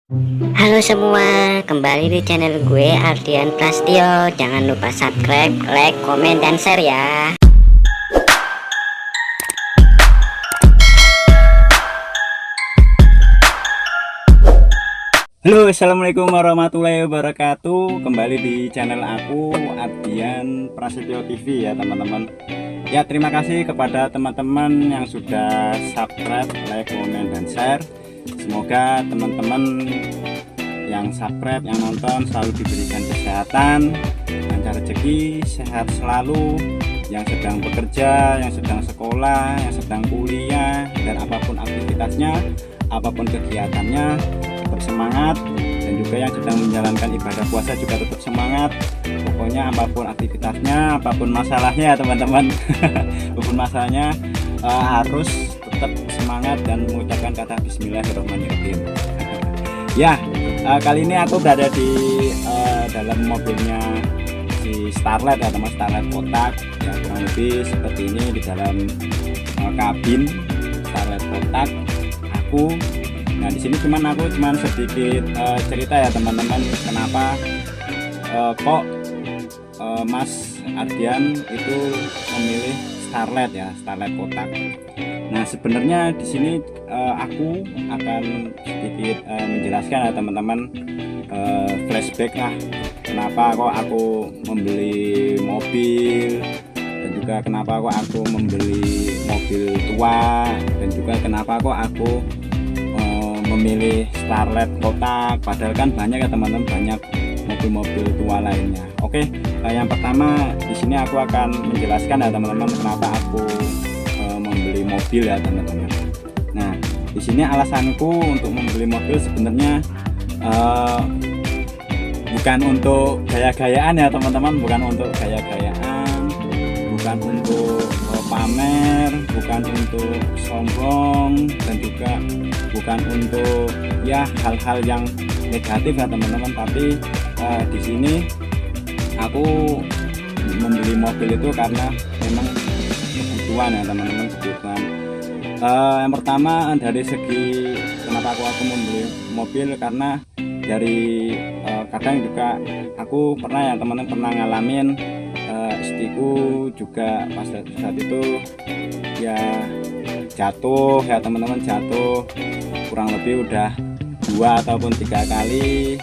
Halo semua, kembali di channel gue Ardian Prastio. Jangan lupa subscribe, like, komen, dan share ya. Halo, assalamualaikum warahmatullahi wabarakatuh. Kembali di channel aku Ardian Prasetyo TV ya teman-teman. Ya, terima kasih kepada teman-teman yang sudah subscribe, like, komen, dan share. Semoga teman-teman yang subscribe, yang nonton selalu diberikan kesehatan, lancar rezeki, sehat selalu. Yang sedang bekerja, yang sedang sekolah, yang sedang kuliah, dan apapun aktivitasnya, apapun kegiatannya, tetap semangat. Dan juga yang sedang menjalankan ibadah puasa juga tetap semangat. Pokoknya apapun aktivitasnya, apapun masalahnya ya teman-teman. Apapun masalahnya harus tetap semangat dan mengucapkan kata Bismillahirrahmanirrahim. Ya, kali ini aku berada di dalam mobilnya si Starlet ya teman, Starlet kotak ya, kurang lebih seperti ini di dalam kabin Starlet kotak aku. Nah, di sini aku sedikit cerita ya teman-teman, kenapa kok Mas Ardian itu memilih Starlet ya, Starlet kotak. Nah, sebenarnya di sini aku akan sedikit menjelaskan ya teman-teman, flashback lah kenapa kok aku membeli mobil, dan juga kenapa kok aku membeli mobil tua, dan juga kenapa kok aku memilih Starlet kotak, padahal kan banyak ya teman-teman, banyak mobil-mobil tua lainnya. Oke, yang pertama di sini aku akan menjelaskan ya teman-teman kenapa aku membeli mobil ya teman-teman. Nah, di sini alasanku untuk membeli mobil sebenarnya bukan untuk gaya-gayaan ya teman-teman, bukan untuk gaya-gayaan, bukan untuk pamer, bukan untuk sombong, dan juga bukan untuk ya hal-hal yang negatif ya teman-teman. Tapi di sini aku membeli mobil itu karena memang kebutuhan ya teman-teman, kebutuhan. Yang pertama dari segi kenapa aku membeli mobil, karena dari kadang juga aku pernah ya teman-teman, pernah ngalamin istriku juga pas saat itu ya jatuh ya teman-teman, jatuh kurang lebih udah 2 ataupun 3 kali,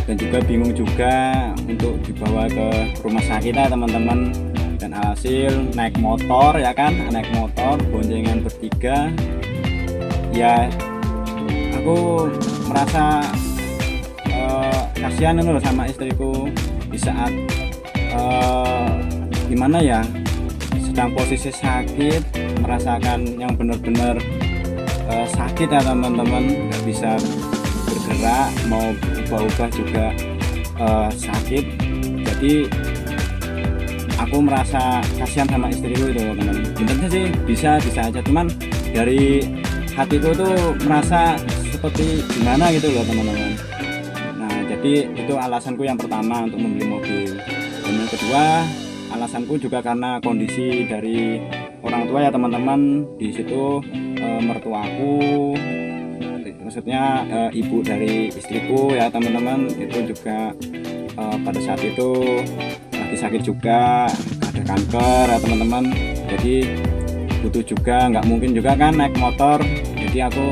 dan juga bingung juga untuk dibawa ke rumah sakit ya teman-teman. Dan alhasil naik motor ya kan, naik motor boncengan bertiga ya. Aku merasa kasihan loh sama istriku di saat gimana ya, sedang posisi sakit, merasakan yang benar-benar sakit ya teman-teman, nggak bisa bergerak, mau ubah-ubah juga sakit. Jadi aku merasa kasihan sama istriku itu teman-teman. Sebenarnya sih bisa aja, cuman dari hatiku tuh merasa seperti gimana gitu loh teman-teman. Nah, jadi itu alasanku yang pertama untuk membeli mobil. Dan yang kedua, alasanku juga karena kondisi dari orang tua ya teman-teman. Di situ mertuaku, maksudnya ibu dari istriku ya teman-teman, itu juga pada saat itu lagi sakit juga, ada kanker ya teman-teman. Jadi butuh juga, nggak mungkin juga kan naik motor. Jadi aku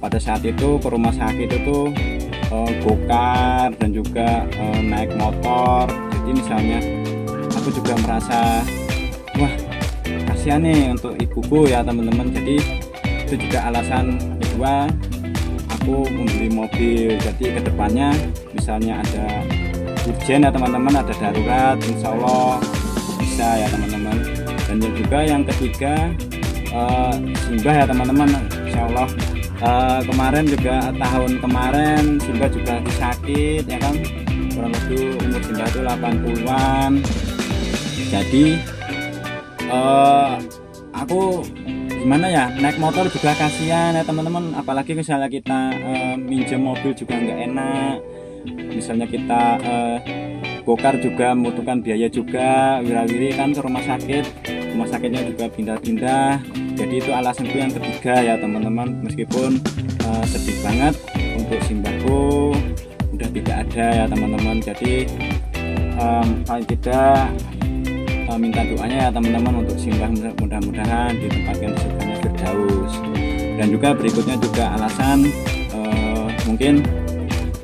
pada saat itu ke rumah sakit itu gokar dan juga naik motor. Jadi misalnya aku juga merasa wah kasihan nih untuk ibuku ya teman-teman. Jadi itu juga alasan kedua aku membeli mobil. Jadi kedepannya misalnya ada urgen ya teman-teman, ada darurat, insya Allah bisa ya teman-teman. Dan juga yang ketiga Simbah ya teman-teman, insya Allah kemarin juga, tahun kemarin Simbah juga sakit ya kan, kurang lebih umur Simbah itu 80-an. Jadi aku gimana ya, naik motor juga kasihan ya teman-teman, apalagi misalnya kita minjem mobil juga nggak enak. Misalnya kita bokar juga membutuhkan biaya juga, wirawiri kan ke rumah sakitnya juga pindah-pindah. Jadi itu alasanku yang ketiga ya teman-teman, meskipun sedih banget untuk simbahku udah tidak ada ya teman-teman. Jadi paling tidak minta doanya ya teman-teman untuk simbah, mudah-mudahan ditempatkan di surganya Firdaus. Dan juga berikutnya juga alasan mungkin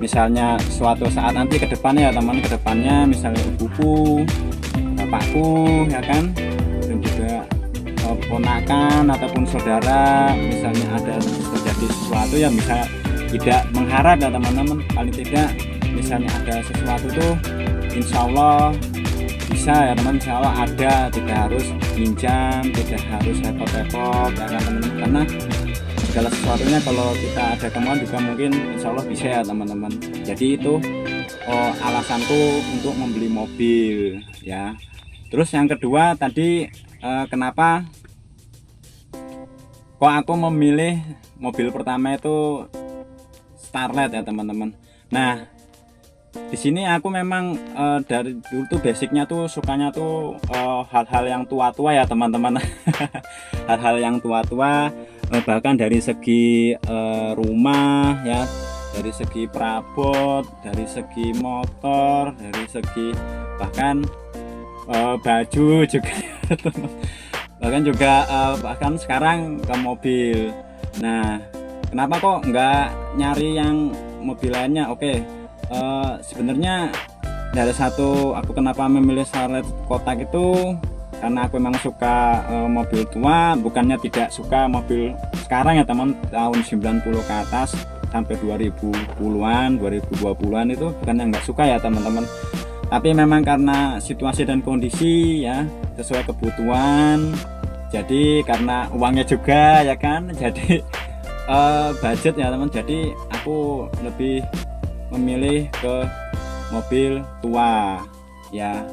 misalnya suatu saat nanti ke depannya ya teman, ke depannya misalnya ibuku, bapakku ya kan, dan juga ponakan ataupun saudara misalnya ada terjadi sesuatu yang bisa tidak mengharap ya teman-teman, paling tidak misalnya ada sesuatu tuh insya Allah bisa ya teman, insya Allah ada, tidak harus pinjam, tidak harus repot-repot ya kan teman-teman, karena segala sesuatunya kalau kita ada kemauan juga mungkin insya Allah bisa ya teman-teman. Jadi itu alasanku untuk membeli mobil ya. Terus yang kedua tadi kenapa kok aku memilih mobil pertama itu Starlet ya teman-teman. Nah di sini aku memang dari dulu tuh basicnya tuh sukanya tuh hal-hal yang tua-tua ya teman-teman. Hal-hal yang tua-tua, bahkan dari segi rumah ya, dari segi perabot, dari segi motor, dari segi bahkan baju juga bahkan juga bahkan sekarang ke mobil. Nah kenapa kok nggak nyari yang mobil lainnya? Oke, sebenarnya dari satu aku kenapa memilih Starlet kotak itu karena aku memang suka mobil tua, bukannya tidak suka mobil sekarang ya teman, tahun 90 ke atas sampai 2010-an 2020-an itu bukannya nggak suka ya teman-teman, tapi memang karena situasi dan kondisi ya sesuai kebutuhan, jadi karena uangnya juga ya kan, jadi budget ya teman, jadi aku lebih memilih ke mobil tua ya.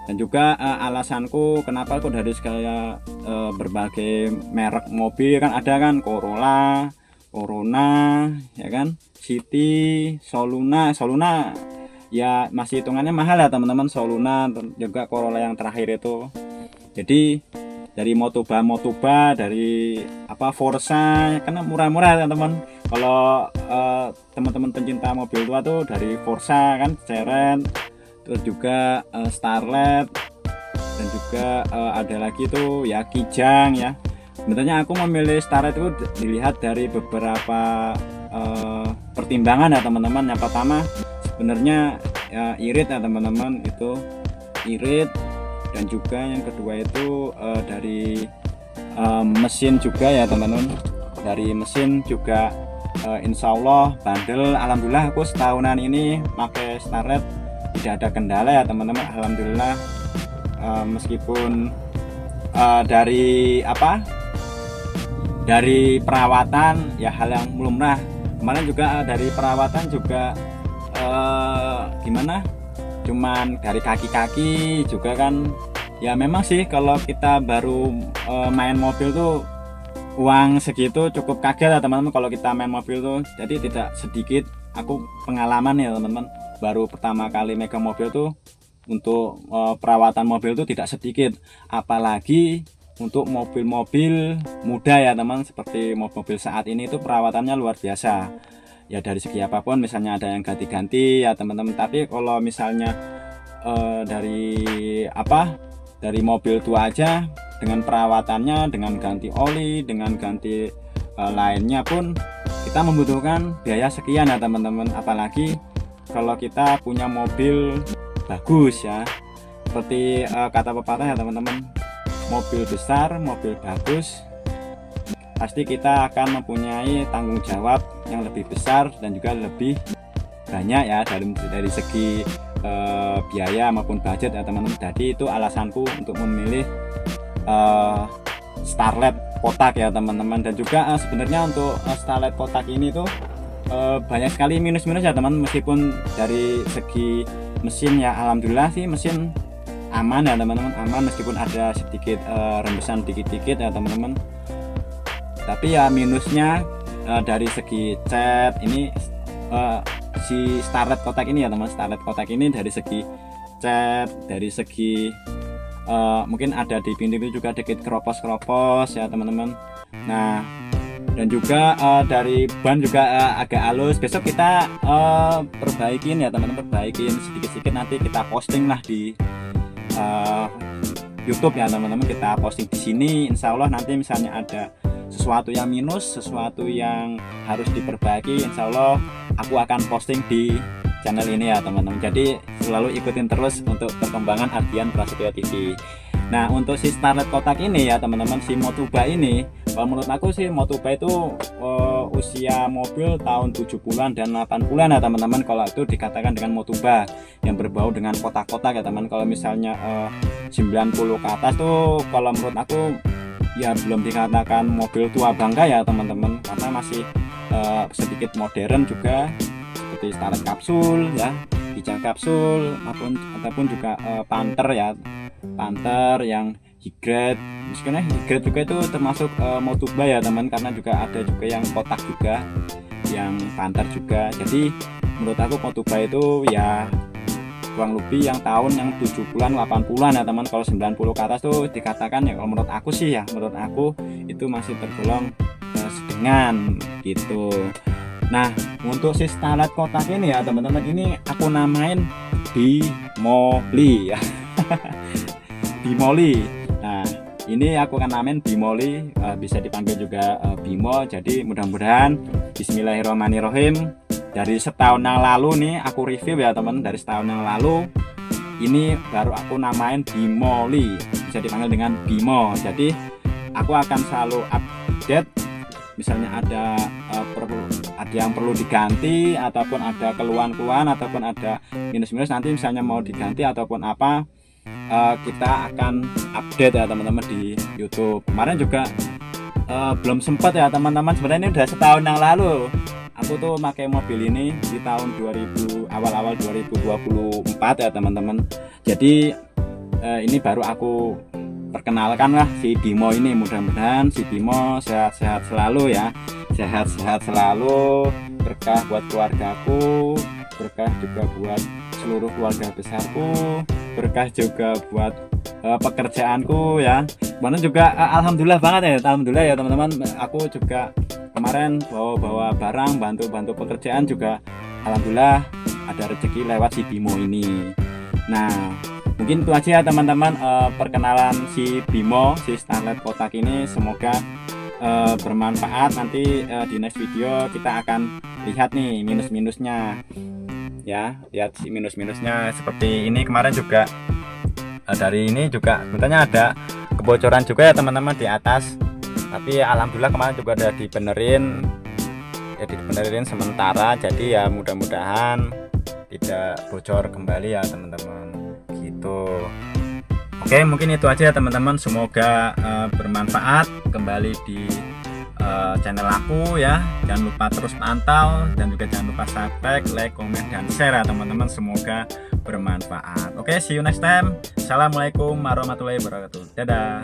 Dan juga alasanku kenapa aku dari segala berbagai merek mobil kan ada kan, Corolla, Corona ya kan, City, Soluna ya masih hitungannya mahal ya teman-teman, Soluna juga Corolla yang terakhir itu. Jadi dari Motoba, dari apa Forza karena murah-murah ya teman. Kalau teman-teman pencinta mobil tua tuh dari Forza kan, Ceren, terus juga Starlet, dan juga ada lagi tuh ya Kijang ya. Sebenarnya aku memilih Starlet itu dilihat dari beberapa pertimbangan ya teman-teman. Yang pertama sebenarnya ya irit ya teman-teman, itu irit, dan juga yang kedua itu dari mesin juga ya teman-teman. Dari mesin juga insya Allah bandel. Alhamdulillah aku setahunan ini pakai Starlet tidak ada kendala ya teman-teman, alhamdulillah. Meskipun dari perawatan ya hal yang lumrah, kemarin juga dari perawatan juga gimana, cuman dari kaki-kaki juga kan ya. Memang sih kalau kita baru main mobil tuh uang segitu cukup kaget ya teman-teman kalau kita main mobil tuh. Jadi tidak sedikit aku pengalaman ya teman-teman, baru pertama kali megang mobil tuh untuk perawatan mobil tuh tidak sedikit, apalagi untuk mobil-mobil muda ya teman, seperti mobil saat ini itu perawatannya luar biasa ya, dari segi apapun, misalnya ada yang ganti-ganti ya teman-teman. Tapi kalau misalnya dari mobil tua aja dengan perawatannya, dengan ganti oli, dengan ganti lainnya pun kita membutuhkan biaya sekian ya teman-teman, apalagi kalau kita punya mobil bagus ya, seperti kata pepatah ya teman-teman, mobil besar, mobil bagus, pasti kita akan mempunyai tanggung jawab yang lebih besar dan juga lebih banyak ya dari segi biaya maupun budget ya teman-teman. Jadi itu alasanku untuk memilih Starlet kotak ya teman-teman. Dan juga sebenarnya untuk Starlet kotak ini tuh banyak sekali minus-minus ya teman, meskipun dari segi mesin ya alhamdulillah sih mesin aman ya teman-teman, aman meskipun ada sedikit rembesan dikit-dikit ya teman-teman. Tapi ya minusnya dari segi cat ini, si Starlet kotak ini ya teman, Starlet kotak ini dari segi cat, dari segi mungkin ada di pintu itu juga dikit keropos-keropos ya teman-teman. Nah Dan juga dari ban juga agak halus. Besok kita perbaikin ya teman-teman, perbaikin sedikit-sedikit, nanti kita posting lah di YouTube ya teman-teman. Kita posting di sini. Insya Allah nanti misalnya ada sesuatu yang minus, sesuatu yang harus diperbaiki, insya Allah aku akan posting di channel ini ya teman-teman. Jadi selalu ikutin terus untuk perkembangan Ardian Prasetyo TV. Nah, untuk si Starlet kotak ini ya teman-teman, si Motuba ini, kalau menurut aku sih Motuba itu usia mobil tahun 7 bulan dan 8 bulan ya teman-teman, kalau itu dikatakan dengan Motuba yang berbau dengan kotak-kotak ya teman. Kalau misalnya 90 ke atas tuh kalau menurut aku ya belum dikatakan mobil tua bangka ya teman-teman, karena masih sedikit modern juga, seperti Starlet kapsul ya, Kijang kapsul ataupun juga Panther ya, Panther yang high-grade. Meskipun high-grade juga itu termasuk Motuba ya teman, karena juga ada juga yang kotak juga, yang Panther juga. Jadi menurut aku Motuba itu ya kurang lebih yang tahun yang 7 bulan 8 bulan ya teman. Kalau 90 ke atas tuh dikatakan ya, kalau menurut aku sih ya, menurut aku itu masih tergolong sedengan gitu. Nah, untuk si Starlet kotak ini ya teman-teman, ini aku namain Bimoli ya. Bimoli. Nah, ini aku akan namain Bimoli, bisa dipanggil juga Bimo. Jadi mudah-mudahan bismillahirrahmanirrahim, dari setahun yang lalu nih aku review ya teman, dari setahun yang lalu ini baru aku namain Bimoli, bisa dipanggil dengan Bimo. Jadi aku akan selalu update, misalnya ada yang perlu diganti, ataupun ada keluhan-keluhan, ataupun ada minus-minus, nanti misalnya mau diganti ataupun apa, kita akan update ya teman-teman di YouTube. Kemarin juga belum sempat ya teman-teman, sebenarnya ini udah setahun yang lalu aku tuh pakai mobil ini di tahun 2000, awal-awal 2024 ya teman-teman. Jadi ini baru aku perkenalkan lah si Bimo ini. Mudah-mudahan si Bimo sehat-sehat selalu ya, sehat-sehat selalu, berkah buat keluargaku, berkah juga buat seluruh keluarga besarku, berkah juga buat pekerjaanku ya. Kemarin juga alhamdulillah banget ya, alhamdulillah ya teman-teman, aku juga kemarin bawa barang, bantu pekerjaan juga, alhamdulillah ada rezeki lewat si Bimo ini. Nah, mungkin itu aja ya teman-teman, perkenalan si Bimo, si Starlet kotak ini. Semoga bermanfaat. Nanti di next video kita akan lihat nih minus-minusnya ya, lihat si minus-minusnya seperti ini. Kemarin juga dari ini juga sebenarnya ada kebocoran juga ya teman-teman di atas, tapi alhamdulillah kemarin juga ada dibenerin ya, dibenerin sementara. Jadi ya mudah-mudahan tidak bocor kembali ya teman-teman gitu. Oke, mungkin itu aja ya teman-teman, semoga bermanfaat. Kembali di channel aku ya, jangan lupa terus pantau, dan juga jangan lupa subscribe, like, komen, dan share ya teman-teman. Semoga bermanfaat. Oke, see you next time. Assalamualaikum warahmatullahi wabarakatuh. Dadah.